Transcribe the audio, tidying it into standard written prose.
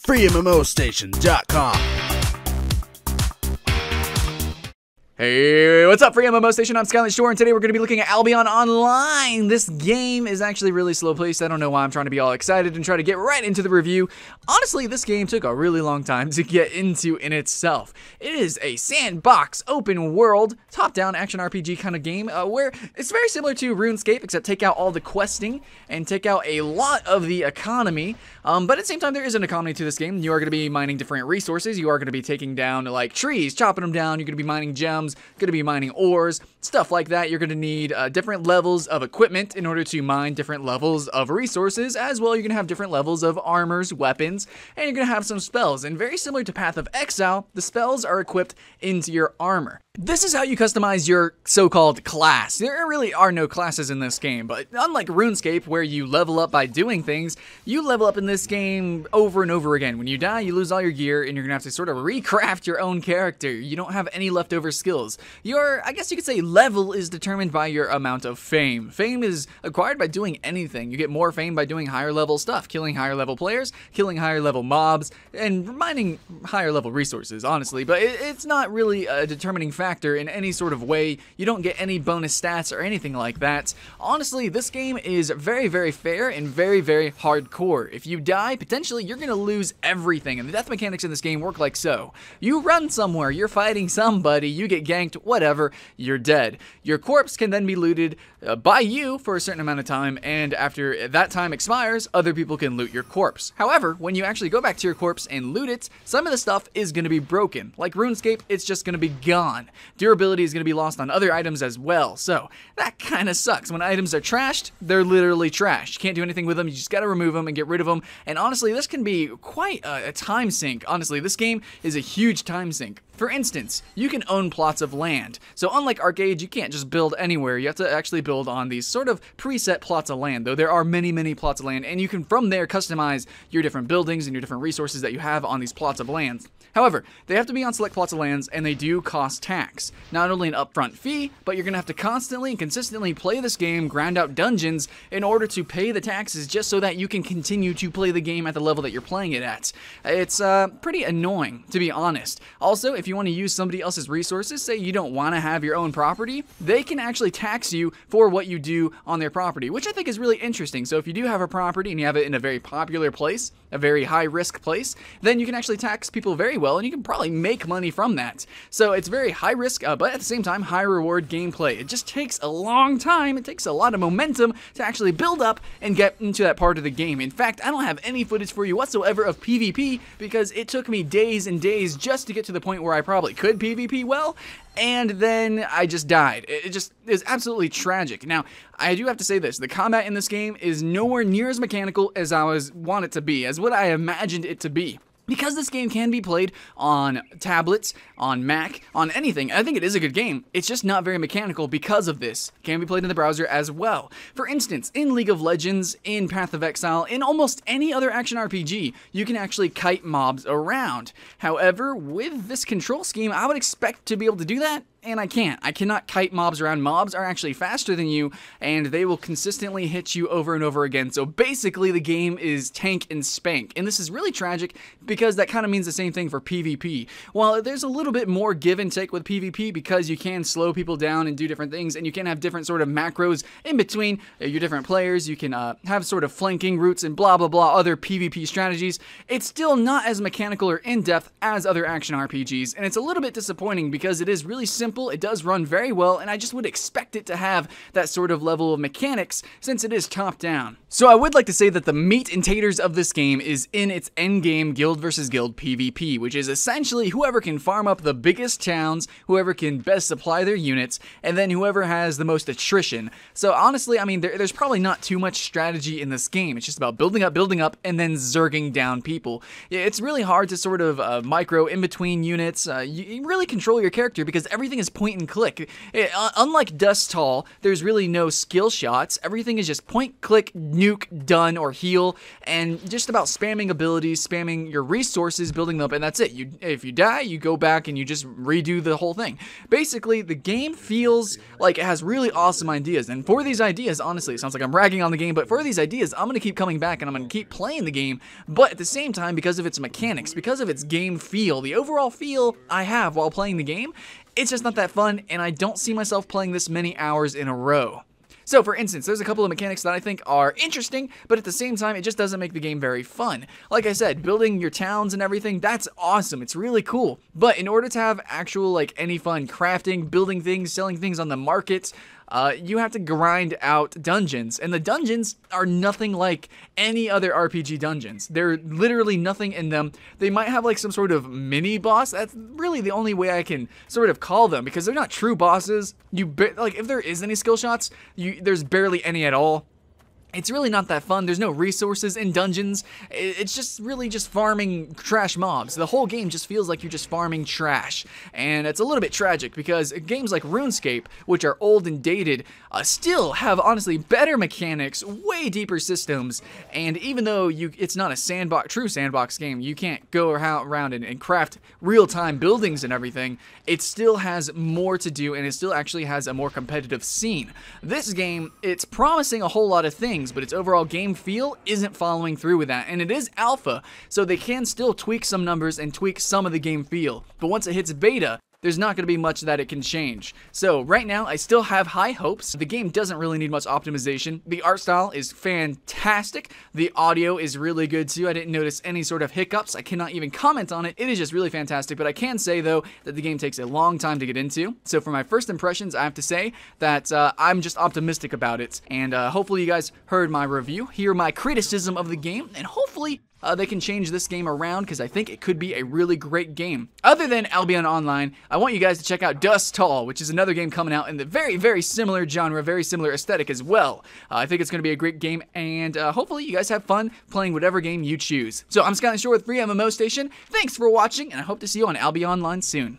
FreeMMOStation.com. Hey, what's up, FreeMMOStation? I'm Skyline Shore, and today we're going to be looking at Albion Online. This game is actually really slow-paced. I don't know why I'm trying to be all excited and try to get right into the review. Honestly, this game took a really long time to get into in itself. It is a sandbox, open-world, top-down action RPG kind of game where it's very similar to RuneScape, except take out all the questing and take out a lot of the economy. But at the same time, there is an economy to this game. You are going to be mining different resources. You are going to be taking down, like, trees, chopping them down. You're going to be mining gems. Going to be mining ores, stuff like that. You're going to need different levels of equipment in order to mine different levels of resources. As well, you're going to have different levels of armors, weapons, and you're going to have some spells. And very similar to Path of Exile, the spells are equipped into your armor. This is how you customize your so-called class. There really are no classes in this game, but unlike RuneScape, where you level up by doing things, you level up in this game over and over again. When you die, you lose all your gear, and you're going to have to sort of recraft your own character. You don't have any leftover skills. Your, I guess you could say, level is determined by your amount of fame. Fame is acquired by doing anything. You get more fame by doing higher level stuff, killing higher level players, killing higher level mobs, and mining higher level resources, honestly. But it's not really a determining factor in any sort of way. You don't get any bonus stats or anything like that. Honestly, this game is very, very fair and very, very hardcore. If you die, potentially you're going to lose everything, and the death mechanics in this game work like so. You run somewhere, you're fighting somebody, you get ganked, whatever, you're dead. Your corpse can then be looted by you for a certain amount of time, and after that time expires, other people can loot your corpse. However, when you actually go back to your corpse and loot it, some of the stuff is going to be broken. Like RuneScape, it's just going to be gone. Durability is going to be lost on other items as well, so that kind of sucks. When items are trashed, they're literally trashed. You can't do anything with them, you just got to remove them and get rid of them, and honestly, this can be quite a time sink. Honestly, this game is a huge time sink. For instance, you can own plots of land. So unlike Arcade, you can't just build anywhere. You have to actually build on these sort of preset plots of land, though there are many, many plots of land, and you can from there customize your different buildings and your different resources that you have on these plots of lands. However, they have to be on select plots of lands, and they do cost tax. Not only an upfront fee, but you're going to have to constantly and consistently play this game, grind out dungeons, in order to pay the taxes just so that you can continue to play the game at the level that you're playing it at. It's pretty annoying, to be honest. Also, if you want to use somebody else's resources, say you don't want to have your own property, they can actually tax you for what you do on their property, which I think is really interesting. So if you do have a property and you have it in a very popular place, a very high-risk place, then you can actually tax people very well, and you can probably make money from that. So it's very high-risk, but at the same time, high-reward gameplay. It just takes a long time. It takes a lot of momentum to actually build up and get into that part of the game. In fact, I don't have any footage for you whatsoever of PvP because it took me days and days just to get to the point where I probably could PvP well, and then I just died. It just is absolutely tragic. Now, I do have to say this, the combat in this game is nowhere near as mechanical as I want it to be, as what I imagined it to be. Because this game can be played on tablets, on Mac, on anything, I think it is a good game. It's just not very mechanical because of this. It can be played in the browser as well. For instance, in League of Legends, in Path of Exile, in almost any other action RPG, you can actually kite mobs around. However, with this control scheme, I would expect to be able to do that, and I can't. I cannot kite mobs around. Mobs are actually faster than you, and they will consistently hit you over and over again. So basically, the game is tank and spank, and this is really tragic because that kind of means the same thing for PvP. While there's a little bit more give and take with PvP because you can slow people down and do different things, and you can have different sort of macros in between your different players. You can have sort of flanking routes and blah, blah, blah, other PvP strategies. It's still not as mechanical or in-depth as other action RPGs, and it's a little bit disappointing because it is really simple. It does run very well, and I just would expect it to have that sort of level of mechanics since it is top-down. So I would like to say that the meat and taters of this game is in its endgame guild versus guild PvP, which is essentially whoever can farm up the biggest towns, whoever can best supply their units, and then whoever has the most attrition. So honestly, I mean, there's probably not too much strategy in this game. It's just about building up, and then zerging down people. It's really hard to sort of micro in between units. You really control your character because everything is point and click. Unlike Dust Hall, there's really no skill shots. Everything is just point, click, nuke, nuke, done, or heal, and just about spamming abilities, spamming your resources, building them up, and that's it. If you die, you go back and you just redo the whole thing. Basically, the game feels like it has really awesome ideas, and for these ideas, honestly, it sounds like I'm ragging on the game, but for these ideas, I'm going to keep coming back and I'm going to keep playing the game, but at the same time, because of its mechanics, because of its game feel, the overall feel I have while playing the game, it's just not that fun, and I don't see myself playing this many hours in a row. So, for instance, there's a couple of mechanics that I think are interesting, but at the same time, it just doesn't make the game very fun. Like I said, building your towns and everything, that's awesome. It's really cool. But in order to have actual, like, any fun crafting, building things, selling things on the market, you have to grind out dungeons, and the dungeons are nothing like any other RPG dungeons. They're literally nothing in them. They might have like some sort of mini boss. That's really the only way I can sort of call them, because they're not true bosses. Like, if there is any skill shots, there's barely any at all. It's really not that fun. There's no resources in dungeons. It's just really just farming trash mobs. The whole game just feels like you're just farming trash. And it's a little bit tragic because games like RuneScape, which are old and dated, still have honestly better mechanics, way deeper systems. And even though it's not a true sandbox game, you can't go around and craft real-time buildings and everything, it still has more to do, and it still actually has a more competitive scene. This game, it's promising a whole lot of things, but its overall game feel isn't following through with that, and it is alpha, so they can still tweak some numbers and tweak some of the game feel, but once it hits beta, there's not going to be much that it can change. So right now, I still have high hopes. The game doesn't really need much optimization. The art style is fantastic. The audio is really good too. I didn't notice any sort of hiccups. I cannot even comment on it. It is just really fantastic, but I can say though that the game takes a long time to get into. So for my first impressions, I have to say that I'm just optimistic about it, and hopefully you guys heard my review, hear my criticism of the game, and hopefully they can change this game around, because I think it could be a really great game. Other than Albion Online, I want you guys to check out Dust Tall, which is another game coming out in the very, very similar genre, very similar aesthetic as well. I think it's going to be a great game, and hopefully you guys have fun playing whatever game you choose. So I'm Shore with FreeMMOStation. Thanks for watching, and I hope to see you on Albion Online soon.